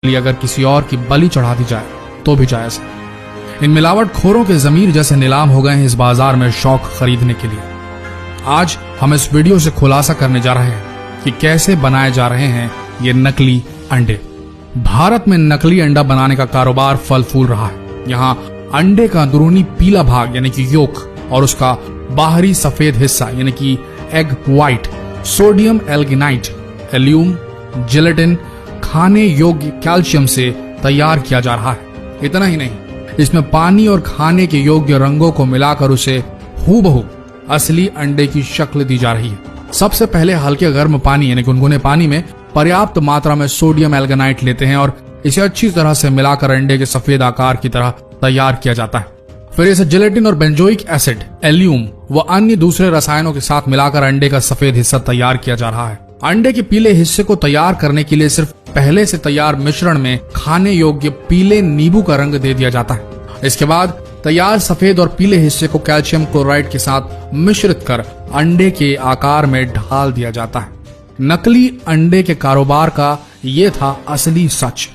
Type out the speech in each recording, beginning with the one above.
लिए अगर किसी और की बलि चढ़ा दी जाए तो भी जायज है। इन मिलावट खोरों के जमीर जैसे नीलाम हो गए हैं इस बाजार में शौक खरीदने के लिए। आज हम इस वीडियो से खुलासा करने जा रहे हैं कि कैसे बनाए जा रहे हैं ये नकली अंडे। भारत में नकली अंडा बनाने का कारोबार फल फूल रहा है। यहाँ अंडे का अंदरूनी पीला भाग यानी कि योक और उसका बाहरी सफेद हिस्सा यानी कि एग व्हाइट सोडियम एल्गिनाइट, एल्यूम, जिलेटिन खाने योग्य कैल्शियम से तैयार किया जा रहा है। इतना ही नहीं, इसमें पानी और खाने के योग्य रंगों को मिलाकर उसे हूबहू असली अंडे की शक्ल दी जा रही है। सबसे पहले हल्के गर्म पानी यानी गुनगुने पानी में पर्याप्त मात्रा में सोडियम एल्गिनाइट लेते हैं और इसे अच्छी तरह से मिलाकर अंडे के सफेद आकार की तरह तैयार किया जाता है। फिर इसे जिलेटिन और बेंजोइक एसिड, एल्यूम व अन्य दूसरे रसायनों के साथ मिलाकर अंडे का सफेद हिस्सा तैयार किया जा रहा है। अंडे के पीले हिस्से को तैयार करने के लिए सिर्फ पहले से तैयार मिश्रण में खाने योग्य पीले नींबू का रंग दे दिया जाता है। इसके बाद तैयार सफेद और पीले हिस्से को कैल्शियम क्लोराइड के साथ मिश्रित कर अंडे के आकार में ढाल दिया जाता है। नकली अंडे के कारोबार का ये था असली सच।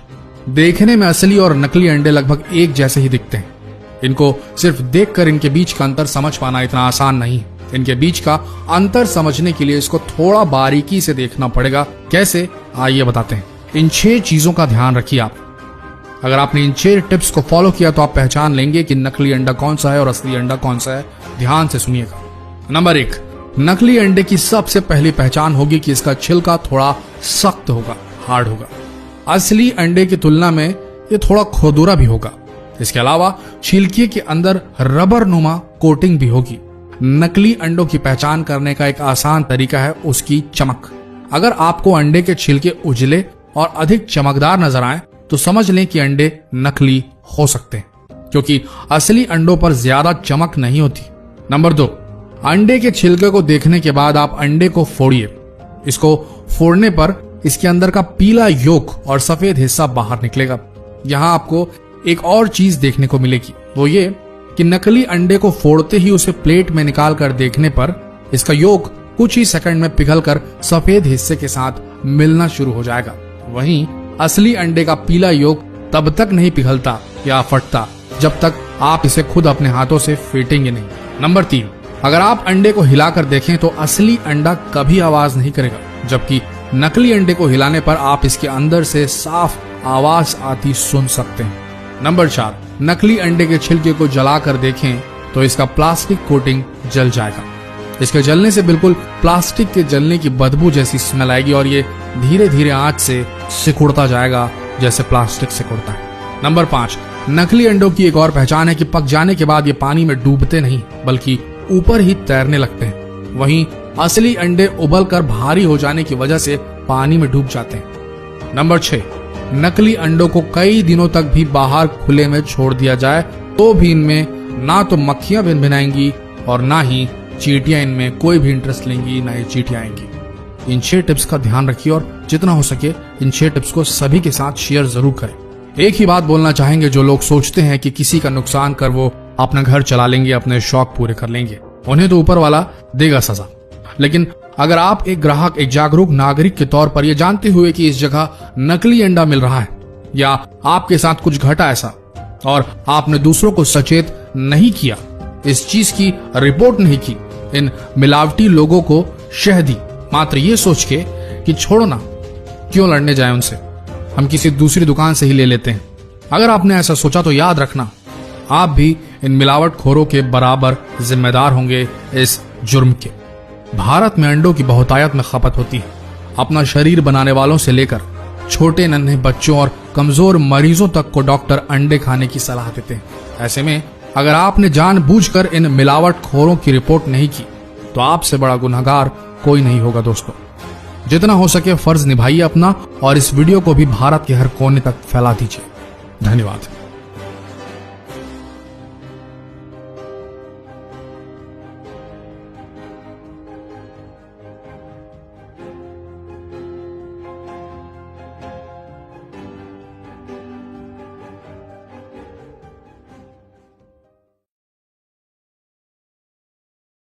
देखने में असली और नकली अंडे लगभग एक जैसे ही दिखते हैं। इनको सिर्फ देखकर इनके बीच का अंतर समझ पाना इतना आसान नहीं है। इनके बीच का अंतर समझने के लिए इसको थोड़ा बारीकी से देखना पड़ेगा। कैसे, आइए बताते हैं। इन 6 चीजों का ध्यान रखिए आप। अगर आपने इन 6 टिप्स को फॉलो किया तो आप पहचान लेंगे कि नकली अंडा कौन सा है और असली अंडा कौन सा है। ध्यान से सुनिएगा। नंबर 1, नकली अंडे की सबसे पहली पहचान होगी कि इसका छिलका थोड़ा सख्त होगा, हार्ड होगा। असली अंडे की तुलना में ये थोड़ा खुरदुरा भी होगा। इसके अलावा छिलके के अंदर रबर नुमा कोटिंग भी होगी। नकली अंडों की पहचान करने का एक आसान तरीका है उसकी चमक। अगर आपको अंडे के छिलके उजले और अधिक चमकदार नजर आए तो समझ लें कि अंडे नकली हो सकते हैं, क्योंकि असली अंडों पर ज्यादा चमक नहीं होती। नंबर 2, अंडे के छिलके को देखने के बाद आप अंडे को फोड़िए। इसको फोड़ने पर इसके अंदर का पीला योक और सफेद हिस्सा बाहर निकलेगा। यहाँ आपको एक और चीज देखने को मिलेगी, वो ये कि नकली अंडे को फोड़ते ही उसे प्लेट में निकाल कर देखने पर इसका योक कुछ ही सेकंड में पिघलकर सफेद हिस्से के साथ मिलना शुरू हो जाएगा। वहीं असली अंडे का पीला योक तब तक नहीं पिघलता या फटता जब तक आप इसे खुद अपने हाथों से फेंटेंगे नहीं। नंबर 3, अगर आप अंडे को हिलाकर देखें तो असली अंडा कभी आवाज नहीं करेगा, जबकि नकली अंडे को हिलाने पर आप इसके अंदर से साफ आवाज आती सुन सकते हैं। नंबर 4, नकली अंडे के छिलके को जलाकर देखें तो इसका प्लास्टिक कोटिंग जल जाएगा। इसके जलने से बिल्कुल प्लास्टिक के जलने की बदबू जैसी स्मेल आएगी और ये धीरे धीरे आंच से सिकुड़ता जाएगा जैसे प्लास्टिक सिकुड़ता है। नंबर 5, नकली अंडों की एक और पहचान है कि पक जाने के बाद ये पानी में डूबते नहीं बल्कि ऊपर ही तैरने लगते हैं। वहीं असली अंडे उबलकर भारी हो जाने की वजह से पानी में डूब जाते हैं। नंबर 6, नकली अंडों को कई दिनों तक भी बाहर खुले में छोड़ दिया जाए तो भी इनमें ना तो मक्खियां भिनभिनाएंगी और ना ही चींटियां इनमें कोई भी इंटरेस्ट लेंगी, ना ही चींटियां आएंगी। इन 6 टिप्स का ध्यान रखिए और जितना हो सके इन 6 टिप्स को सभी के साथ शेयर जरूर करें। एक ही बात बोलना चाहेंगे, जो लोग सोचते हैं कि किसी का नुकसान कर वो अपना घर चला लेंगे, अपने शौक पूरे कर लेंगे, उन्हें तो ऊपर वाला देगा सजा। लेकिन अगर आप एक ग्राहक, एक जागरूक नागरिक के तौर पर यह जानते हुए कि इस जगह नकली अंडा मिल रहा है या आपके साथ कुछ घटा ऐसा और आपने दूसरों को सचेत नहीं किया, इस चीज की रिपोर्ट नहीं की, इन मिलावटी लोगों को शह दी मात्र ये सोच के कि छोड़ो ना, क्यों लड़ने जाए उनसे, हम किसी दूसरी दुकान से ही ले लेते हैं। अगर आपने ऐसा सोचा तो याद रखना, आप भी इन मिलावट खोरों के बराबर जिम्मेदार होंगे इस जुर्म के। भारत में अंडों की बहुतायत में खपत होती है। अपना शरीर बनाने वालों से लेकर छोटे नन्हे बच्चों और कमजोर मरीजों तक को डॉक्टर अंडे खाने की सलाह देते हैं। ऐसे में अगर आपने जानबूझकर इन मिलावट खोरों की रिपोर्ट नहीं की तो आपसे बड़ा गुनहगार कोई नहीं होगा। दोस्तों, जितना हो सके फर्ज निभाइए अपना और इस वीडियो को भी भारत के हर कोने तक फैला दीजिए। धन्यवाद।